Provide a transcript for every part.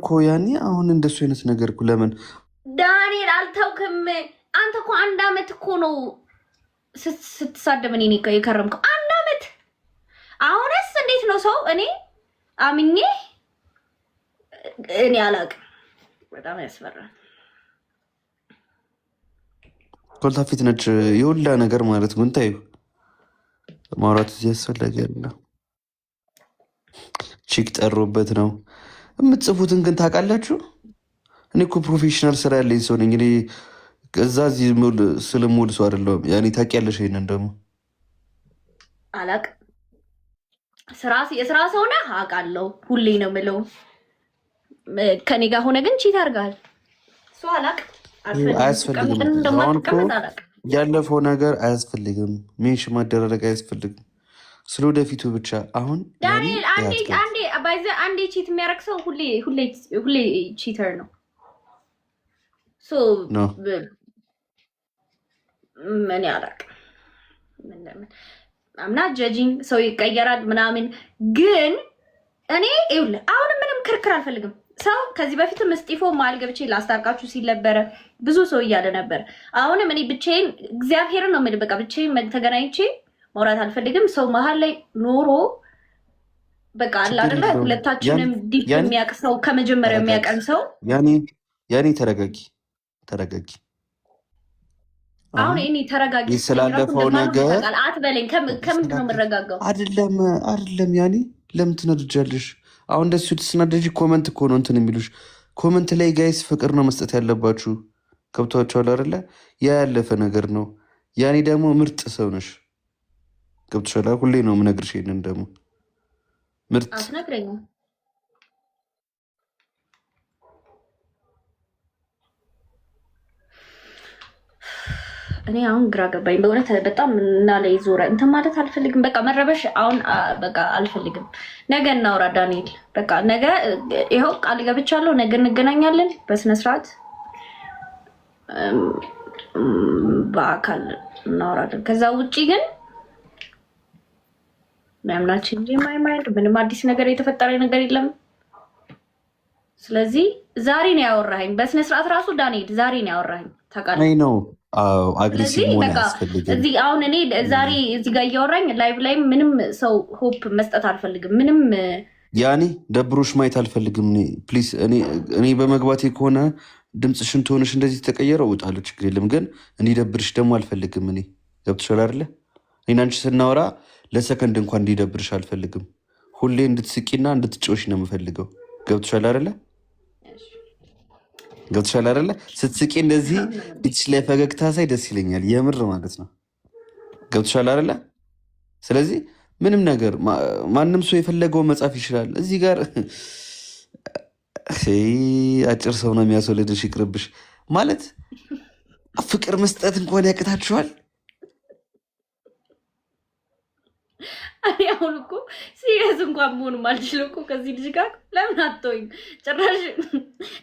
እኮ ያኔ አሁን እንደሱ አይነት ነገር እኮ ለምን ዳንኤል አልተውክም። አንተ እኮ 1 አመት እኮ ነው ስትሳደብ እኔ የከረምከው 1 አመት። አሁንስ እንዴት ነው ሰው እኔ አምኜ እኔ አላውቅም። በጣም ያስፈራል። ኮልታፊት ነች የሁላ ነገር ማለት ምን ታዩ ማውራት እዚህ ያስፈልጋል። ቺክ ጠሩበት ነው የምትጽፉትን ግን ታውቃላችሁ። እኔ እኮ ፕሮፌሽናል ስራ ያለኝ ሰው ነኝ። እኔ እዛ እዚህ ስለምውል ሰው አይደለሁም። ያኔ ታውቂያለሽ። ይሄንን ደግሞ አላውቅም። የስራ ሰው ነህ አውቃለሁ። ሁሌ ነው የምለው። ከኔ ጋር ሆነ ግን ቺት አድርጋል። ሰው አላውቅም። አያስፈልግም። አሁን እኮ ያለፈው ነገር አያስፈልግም። ሜንሽ ማደረግ አያስፈልግም። ስለ ወደፊቱ ብቻ አሁን ዳንኤል አንዴ ቺት የሚያደርግ ሰው ሁሌ ቺተር ነው። ምን ያደርግ አምና ጀጂንግ ሰው ይቀየራል ምናምን፣ ግን እኔ ይኸውልህ አሁንም ምንም ክርክር አልፈልግም። ሰው ከዚህ በፊትም እስጢፎ መሀል ገብቼ ላስታርቃችሁ ሲል ነበረ፣ ብዙ ሰው እያለ ነበር። አሁንም እኔ ብቻዬን እግዚአብሔርን ነው የምልህ፣ በቃ ብቻዬን ተገናኝቼ ማውራት አልፈልግም። ሰው መሀል ላይ ኖሮ በቃ አለ አይደለ፣ ሁለታችንም ዲፕ የሚያውቅ ሰው ከመጀመሪያው የሚያውቀን ሰው ያኔ ተረጋጊ። አሁን እኔ ተረጋጊ ስላለፈው ነገር አትበለኝ። ከምንድን ነው የምረጋጋው? አይደለም ያኔ ለምን ትነድጃለሽ? አሁን እንደሱ ትስናደጂ። ኮመንት እኮ ነው እንትን የሚሉሽ። ኮመንት ላይ ጋይስ ፍቅር ነው መስጠት ያለባችሁ። ገብቷችኋል አይደለ? ያ ያለፈ ነገር ነው። ያኔ ደግሞ ምርጥ ሰው ነሽ። ገብቶሻል። ሁሌ ነው የምነግርሽ። ይሄንን ደግሞ ምርጥ አትነግረኝም። እኔ አሁን ግራ ገባኝ በእውነት በጣም እና ላይ ዞረ እንትን ማለት አልፈልግም። በቃ መረበሽ አሁን በቃ አልፈልግም። ነገ እናውራ ዳንኤል። በቃ ነገ ይኸው ቃል ገብቻለሁ። ነገ እንገናኛለን በስነስርዓት በአካል እናወራለን። ከዛ ውጪ ግን ማምናችን እንጂ ማይማይንድ ምንም አዲስ ነገር የተፈጠረ ነገር የለም። ስለዚህ ዛሬ ነው ያወራኸኝ በስነስርዓት ራሱ ዳንኤል ዛሬ ነው ያወራኸኝ ታውቃለህ ነው። አግሬሲቭ መሆን አያስፈልግም። እዚህ አሁን እኔ ዛሬ እዚህ ጋር እያወራኝ ላይቭ ላይ ምንም ሰው ሆፕ መስጠት አልፈልግም። ምንም ያኔ ደብሮሽ ማየት አልፈልግም። ፕሊዝ እኔ በመግባቴ ከሆነ ድምፅሽን ትሆንሽ እንደዚህ ተቀየረው እወጣለሁ፣ ችግር የለም። ግን እኔ ደብርሽ ደግሞ አልፈልግም። እኔ ገብቶሻል አይደለ? እኔና አንቺ ስናወራ ለሰከንድ እንኳን እንዲደብርሽ አልፈልግም። ሁሌ እንድትስቂና እንድትጮሽ ነው የምፈልገው። ገብቶሻል አይደለ? ገብቶሻል አይደለ? ስትስቂ እንደዚህ ፊትሽ ላይ ፈገግታ ሳይ ደስ ይለኛል፣ የምር ማለት ነው። ገብቶሻል አይደለ? ስለዚህ ምንም ነገር ማንም ሰው የፈለገው መጻፍ ይችላል። እዚህ ጋር አጭር ሰው ነው የሚያስወልድሽ፣ ይቅርብሽ ማለት ፍቅር መስጠት እንኳን ያቅታችኋል። እኔ አሁን እኮ ሲሪየስ እንኳን መሆን ማልችለው እኮ ከዚህ ልጅ ጋር ለምን አትተውኝ? ጭራሽ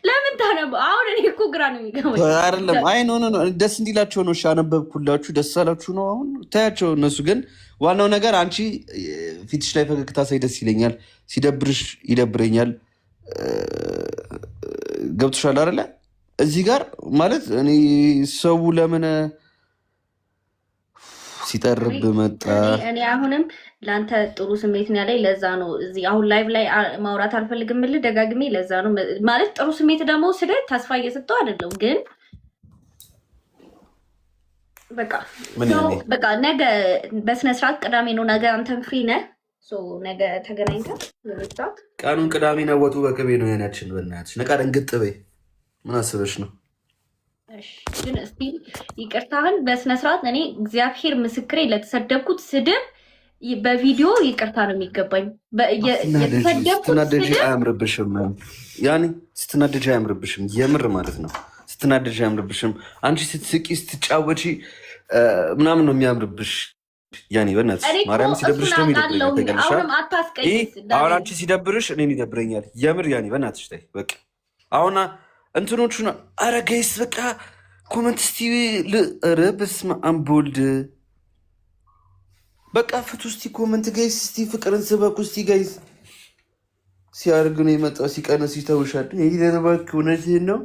ለምን ታነቡ? አሁን እኔ እኮ ግራ ነው የሚገባኝ። አይደለም አይ ኖ ደስ እንዲላቸው ነው። እሺ አነበብኩላችሁ፣ ደስ አላችሁ ነው። አሁን ታያቸው እነሱ። ግን ዋናው ነገር አንቺ ፊትሽ ላይ ፈገግታ ሳይ ደስ ይለኛል፣ ሲደብርሽ ይደብረኛል። ገብቶሻል አይደለ? እዚህ ጋር ማለት እኔ ሰው ለምን ሲጠርብ መጣ። እኔ አሁንም ለአንተ ጥሩ ስሜት ነው ያለኝ። ለዛ ነው እዚህ አሁን ላይቭ ላይ ማውራት አልፈልግም የምልህ ደጋግሜ። ለዛ ነው ማለት ጥሩ ስሜት ደግሞ ስለ ተስፋ እየሰጠው አይደለም። ግን በቃ ነገ በስነ ስርዓት ቅዳሜ ነው ነገ። አንተም ፍሪ ነህ? ነገ ተገናኝተን ቀኑን ቅዳሜ ነው። ወጡ በቅቤ ነው ያናችን። በእናትሽ ነቃ ደንግጥ በይ። ምን አስበሽ ነው? ግን እስቲ ይቅርታህን በስነስርዓት እኔ እግዚአብሔር ምስክሬ ለተሰደብኩት ስድብ በቪዲዮ ይቅርታ ነው የሚገባኝ። ስትናደጂ አያምርብሽም። ያኔ ስትናደጂ አያምርብሽም፣ የምር ማለት ነው። ስትናደጂ አያምርብሽም። አንቺ ስትስቂ ስትጫወቺ ምናምን ነው የሚያምርብሽ። ያኔ በእናትሽ ማርያም ሲደብርሽ ደግሞ ይደብረኛል። አሁን አንቺ ሲደብርሽ እኔን ይደብረኛል፣ የምር ያኔ በእናትሽ ታይ በቃ አሁን እንትኖቹ ነው። አረ ጋይስ በቃ ኮመንት እስቲ በስመ አብ ወልድ በቃ ፍቱ እስቲ ኮመንት ጋይስ። እስቲ ፍቅርን ስበኩ እስቲ ጋይስ። ሲያደርግ ነው የመጣው። ሲቀነስ ይተውሻል። ይህ እባክህ እውነትህን ነው።